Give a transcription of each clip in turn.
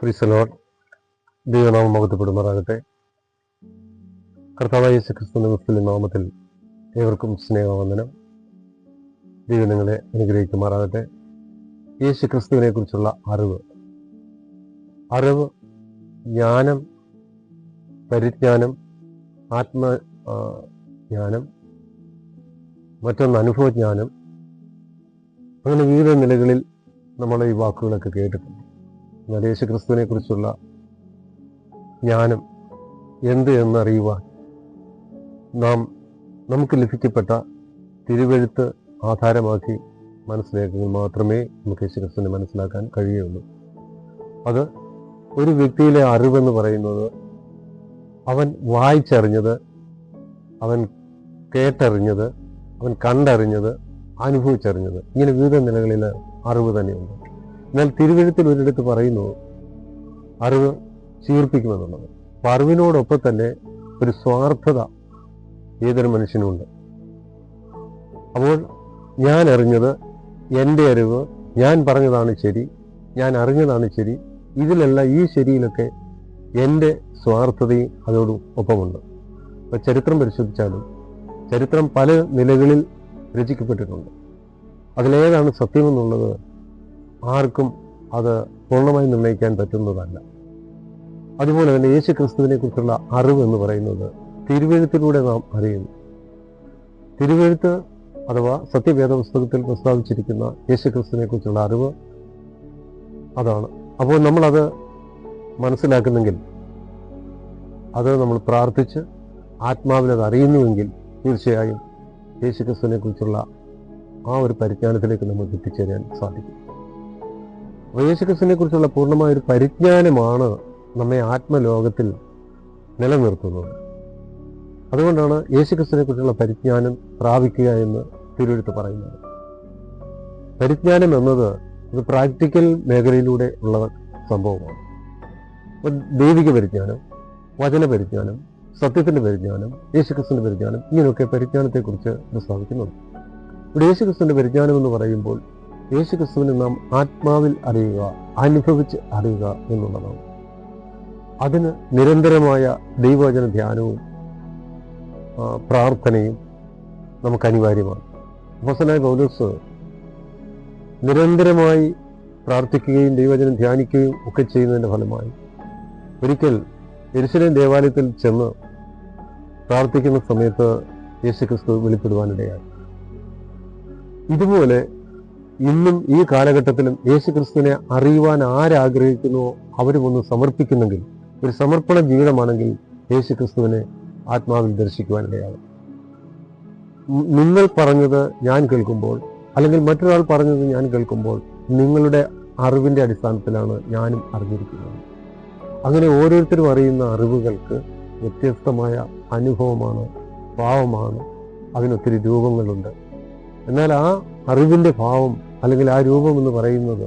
Praise the Lord. ദൈവനാമം മഹത്വപ്പെടുമാറാകട്ടെ. കർത്താവായ യേശു ക്രിസ്തുവിന്റെ മുസ്ലിം നാമത്തിൽ ഏവർക്കും സ്നേഹവന്ദനം. ദൈവം നിങ്ങളെ അനുഗ്രഹിക്കുമാറാകട്ടെ. യേശു ക്രിസ്തുവിനെ കുറിച്ചുള്ള അറിവ്, ജ്ഞാനം, പരിജ്ഞാനം, ആത്മജ്ഞാനം, മറ്റൊന്ന് അനുഭവജ്ഞാനം, അങ്ങനെ വിവിധ നിലകളിൽ നമ്മൾ ഈ വാക്കുകളൊക്കെ കേട്ടിട്ടുണ്ട്. എന്നാൽ യേശു ക്രിസ്തുവിനെ കുറിച്ചുള്ള ജ്ഞാനം എന്ത് എന്നറിയുവാൻ നമുക്ക് ലഭിക്കപ്പെട്ട തിരുവെഴുത്ത് ആധാരമാക്കി മനസ്സിലാക്കിയാൽ മാത്രമേ നമുക്ക് യേശു ക്രിസ്തുവിനെ മനസ്സിലാക്കാൻ കഴിയുള്ളൂ. അത് ഒരു വ്യക്തിയിലെ അറിവെന്ന് പറയുന്നത് അവൻ വായിച്ചറിഞ്ഞത്, അവൻ കേട്ടറിഞ്ഞത്, അവൻ കണ്ടറിഞ്ഞത്, അനുഭവിച്ചറിഞ്ഞത്, ഇങ്ങനെ വിവിധ നിലകളിൽ അറിവ് തന്നെയുണ്ട്. എന്നാൽ തിരുവെഴുത്തിൽ ഒരിടത്ത് പറയുന്നു അറിവ് ചീർപ്പിക്കുമെന്നുള്ളത്. അപ്പം അറിവിനോടൊപ്പം തന്നെ ഒരു സ്വാർത്ഥത ഏതൊരു മനുഷ്യനുമുണ്ട്. അപ്പോൾ ഞാൻ അറിഞ്ഞത്, എൻ്റെ അറിവ്, ഞാൻ പറഞ്ഞതാണ് ശരി, ഞാൻ അറിഞ്ഞതാണ് ശരി, ഇതിലെല്ലാം ഈ ശരിയിലൊക്കെ എൻ്റെ സ്വാർത്ഥതയും അതോട് ഒപ്പമുണ്ട്. ഇപ്പം ചരിത്രം പരിശോധിച്ചാലും ചരിത്രം പല നിലകളിൽ രചിക്കപ്പെട്ടിട്ടുണ്ട്. അതിലേതാണ് സത്യമെന്നുള്ളത് ആർക്കും അത് പൂർണ്ണമായി നിർണ്ണയിക്കാൻ പറ്റുന്നതല്ല. അതുപോലെ തന്നെ യേശു ക്രിസ്തുവിനെ കുറിച്ചുള്ള അറിവ് എന്ന് പറയുന്നത് തിരുവെഴുത്തിലൂടെ നാം അറിയുന്നു. തിരുവെഴുത്ത് അഥവാ സത്യവേദ പുസ്തകത്തിൽ പ്രസ്താവിച്ചിരിക്കുന്ന യേശു ക്രിസ്തുവിനെ കുറിച്ചുള്ള അറിവ് അതാണ്. അപ്പോൾ നമ്മളത് മനസ്സിലാക്കുന്നെങ്കിൽ, അത് നമ്മൾ പ്രാർത്ഥിച്ച് ആത്മാവിനത് അറിയുന്നുവെങ്കിൽ തീർച്ചയായും യേശു ക്രിസ്തുവിനെ കുറിച്ചുള്ള ആ ഒരു പരിജ്ഞാനത്തിലേക്ക് നമുക്ക് എത്തിച്ചേരാൻ സാധിക്കും. അപ്പോൾ യേശു ക്രിസ്തുവിനെ കുറിച്ചുള്ള പൂർണ്ണമായൊരു പരിജ്ഞാനമാണ് നമ്മെ ആത്മലോകത്തിൽ നിലനിർത്തുന്നത്. അതുകൊണ്ടാണ് യേശു ക്രിസ്തുവിനെ കുറിച്ചുള്ള പരിജ്ഞാനം പ്രാപിക്കുക എന്ന് തിരുവെഴുത്ത് പറയുന്നത്. പരിജ്ഞാനം എന്നത് ഇത് പ്രാക്ടിക്കൽ മേഖലയിലൂടെ ഉള്ള സംഭവമാണ്. ദൈവിക പരിജ്ഞാനം, വചന പരിജ്ഞാനം, സത്യത്തിന്റെ പരിജ്ഞാനം, യേശു ക്രിസ്തുവിന്റെ പരിജ്ഞാനം, ഇങ്ങനെയൊക്കെ പരിജ്ഞാനത്തെക്കുറിച്ച് പ്രസ്താവിക്കുന്നുണ്ട്. ഇവിടെ യേശു ക്രിസ്തുവിന്റെ പരിജ്ഞാനം എന്ന് പറയുമ്പോൾ യേശു ക്രിസ്തുവിനെ നാം ആത്മാവിൽ അറിയുക, അനുഭവിച്ച് അറിയുക എന്നുള്ളതാണ്. അതിന് നിരന്തരമായ ദൈവവചന ധ്യാനവും പ്രാർത്ഥനയും നമുക്ക് അനിവാര്യമാണ്. അപ്പോസ്തലനായ പൗലോസ് നിരന്തരമായി പ്രാർത്ഥിക്കുകയും ദൈവവചനം ധ്യാനിക്കുകയും ഒക്കെ ചെയ്യുന്നതിൻ്റെ ഫലമായി ഒരിക്കൽ യെരൂശലേം ദേവാലയത്തിൽ ചെന്ന് പ്രാർത്ഥിക്കുന്ന സമയത്ത് യേശു ക്രിസ്തു വെളിപ്പെടുവാനിടയായി. ഇതുപോലെ ഇന്നും ഈ കാലഘട്ടത്തിലും യേശു ക്രിസ്തുവിനെ അറിയുവാൻ ആരാഗ്രഹിക്കുന്നുവോ അവരും ഒന്ന് സമർപ്പിക്കുന്നെങ്കിൽ, ഒരു സമർപ്പണ ജീവിതമാണെങ്കിൽ യേശു ക്രിസ്തുവിനെ ആത്മാവിൽ ദർശിക്കുവാനിടയാകും. നിങ്ങൾ പറഞ്ഞത് ഞാൻ കേൾക്കുമ്പോൾ, അല്ലെങ്കിൽ മറ്റൊരാൾ പറഞ്ഞത് ഞാൻ കേൾക്കുമ്പോൾ, നിങ്ങളുടെ അറിവിൻ്റെ അടിസ്ഥാനത്തിലാണ് ഞാനും അറിഞ്ഞിരിക്കുന്നത്. അങ്ങനെ ഓരോരുത്തരും അറിയുന്ന അറിവുകൾക്ക് വ്യത്യസ്തമായ അനുഭവമാണ്, ഭാവമാണ്, അതിനൊത്തിരി രൂപങ്ങളുണ്ട്. എന്നാൽ ആ അറിവിൻ്റെ ഭാവം അല്ലെങ്കിൽ ആ രൂപം എന്ന് പറയുന്നത്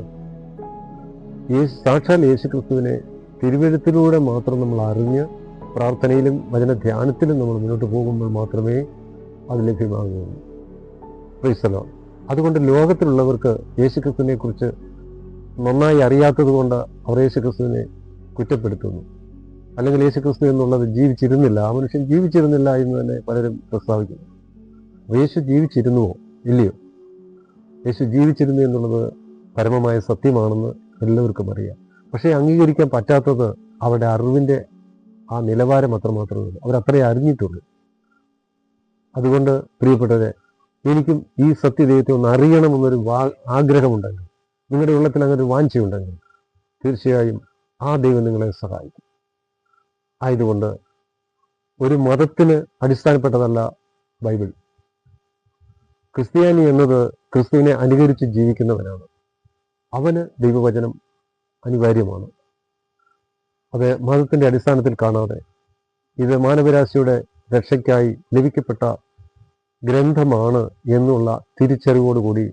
സാക്ഷാൽ യേശു ക്രിസ്തുവിനെ തിരുവെഴുത്തിലൂടെ മാത്രം നമ്മൾ അറിഞ്ഞ് പ്രാർത്ഥനയിലും വചനധ്യാനത്തിലും നമ്മൾ മുന്നോട്ട് പോകുമ്പോൾ മാത്രമേ അത് ലഭ്യമാകുകയുള്ളൂ. Praise the Lord. അതുകൊണ്ട് ലോകത്തിലുള്ളവർക്ക് യേശു ക്രിസ്തുവിനെ കുറിച്ച് നന്നായി അറിയാത്തത് കൊണ്ട് അവർ യേശു ക്രിസ്തുവിനെ കുറ്റപ്പെടുത്തുന്നു. അല്ലെങ്കിൽ യേശു ക്രിസ്തു എന്നുള്ളത് ജീവിച്ചിരുന്നില്ല, ആ മനുഷ്യൻ ജീവിച്ചിരുന്നില്ല എന്ന് തന്നെ പലരും പ്രസ്താവിക്കുന്നു. യേശു ജീവിച്ചിരുന്നുവോ ഇല്ലയോ? യേശു ജീവിച്ചിരുന്നു എന്നുള്ളത് പരമമായ സത്യമാണെന്ന് എല്ലാവർക്കും അറിയാം. പക്ഷേ അംഗീകരിക്കാൻ പറ്റാത്തത് അവരുടെ അറിവിൻ്റെ ആ നിലവാരം അത്രമാത്രമേ ഉള്ളൂ. അവരത്രേ അറിഞ്ഞിട്ടുള്ളൂ. അതുകൊണ്ട് പ്രിയപ്പെട്ടവരെ, എനിക്കും ഈ സത്യദൈവത്തെ ഒന്ന് അറിയണമെന്നൊരു ആഗ്രഹമുണ്ടെങ്കിൽ, നിങ്ങളുടെ ഉള്ളത്തിൽ അങ്ങനെ ഒരു വാഞ്ചയുണ്ടെങ്കിൽ, തീർച്ചയായും ആ ദൈവം നിങ്ങളെ സഹായിക്കും. ആയതുകൊണ്ട് ഒരു മതത്തിന് അടിസ്ഥാനപ്പെട്ടതല്ല ബൈബിൾ. ക്രിസ്ത്യാനി എന്നത് ക്രിസ്തുവിനെ അനുകരിച്ച് ജീവിക്കുന്നവനാണ്. അവന് ദൈവവചനം അനിവാര്യമാണ്. അത് മതത്തിൻ്റെ അടിസ്ഥാനത്തിൽ കാണാതെ ഇത് മാനവരാശിയുടെ രക്ഷയ്ക്കായി ലഭിക്കപ്പെട്ട ഗ്രന്ഥമാണ് എന്നുള്ള തിരിച്ചറിവോടുകൂടി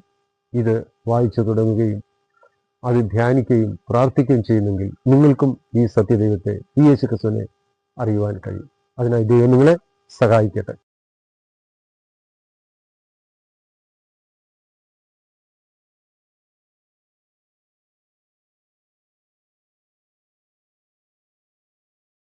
ഇത് വായിച്ചു തുടങ്ങുകയും അത് ധ്യാനിക്കുകയും പ്രാർത്ഥിക്കുകയും ചെയ്യുന്നെങ്കിൽ നിങ്ങൾക്കും ഈ സത്യദൈവത്തെ, ഈ യേശു ക്രിസ്തുവിനെ അറിയുവാൻ കഴിയും. അതിനായി ദൈവം നിങ്ങളെ സഹായിക്കട്ടെ.